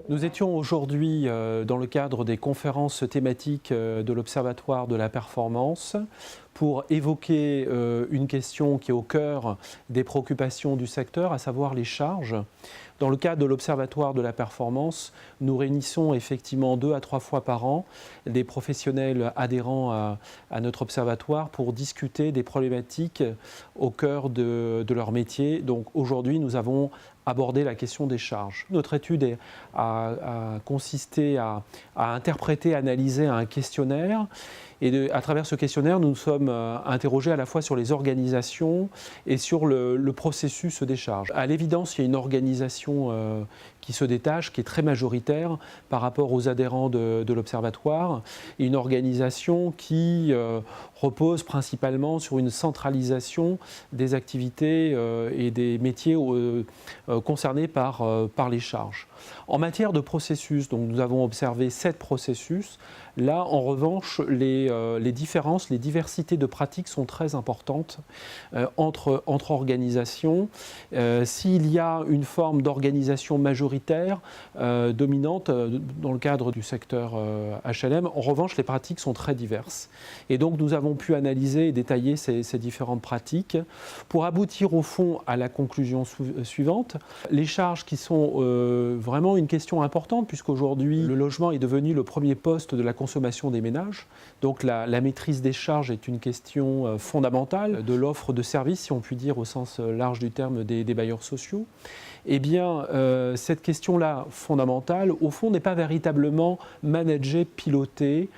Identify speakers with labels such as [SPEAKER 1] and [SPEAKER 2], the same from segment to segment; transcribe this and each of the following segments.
[SPEAKER 1] Nous étions aujourd'hui dans le cadre des conférences thématiques de l'Observatoire de la performance pour évoquer une question qui est au cœur des préoccupations du secteur, à savoir les charges. Dans le cadre de l'Observatoire de la performance, nous réunissons effectivement 2 à 3 fois par an des professionnels adhérents à notre observatoire pour discuter des problématiques au cœur de leur métier. Donc aujourd'hui, nous avons abordé la question des charges. Notre étude a consisté à interpréter, analyser un questionnaire. Et à travers ce questionnaire, nous nous sommes interrogés à la fois sur les organisations et sur le processus des charges. À l'évidence, il y a une organisation qui se détache, qui est très majoritaire par rapport aux adhérents de l'Observatoire, et une organisation qui repose principalement sur une centralisation des activités et des métiers concernés par les charges. En matière de processus, donc nous avons observé 7 processus. Là, en revanche, les différences, les diversités de pratiques sont très importantes entre organisations. S'il y a une forme d'organisation majoritaire dominante dans le cadre du secteur HLM, en revanche, les pratiques sont très diverses. Et donc, nous avons pu analyser et détailler ces différentes pratiques pour aboutir au fond à la conclusion suivante. Les charges qui sont vraiment une question importante, puisqu'aujourd'hui, le logement est devenu le premier poste de la consommation des ménages. Donc la maîtrise des charges est une question fondamentale de l'offre de services, si on peut dire au sens large du terme des bailleurs sociaux. Eh bien, cette question-là fondamentale, au fond, n'est pas véritablement managée, pilotée,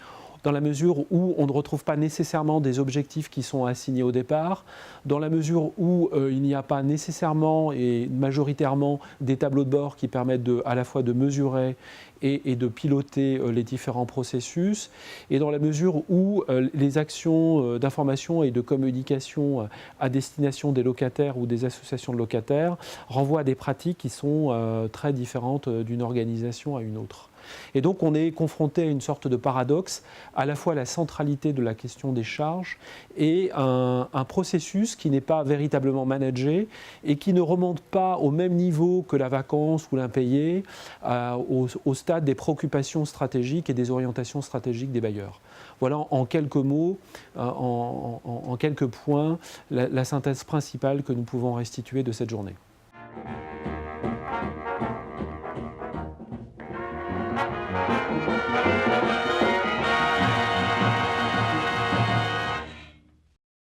[SPEAKER 1] dans la mesure où on ne retrouve pas nécessairement des objectifs qui sont assignés au départ, dans la mesure où il n'y a pas nécessairement et majoritairement des tableaux de bord qui permettent à la fois de mesurer et de piloter les différents processus, et dans la mesure où les actions d'information et de communication à destination des locataires ou des associations de locataires renvoient à des pratiques qui sont très différentes d'une organisation à une autre. Et donc on est confronté à une sorte de paradoxe, à la fois la centralité de la question des charges et un processus qui n'est pas véritablement managé et qui ne remonte pas au même niveau que la vacance ou l'impayé, au stade des préoccupations stratégiques et des orientations stratégiques des bailleurs. Voilà en quelques mots, en quelques points, la synthèse principale que nous pouvons restituer de cette journée.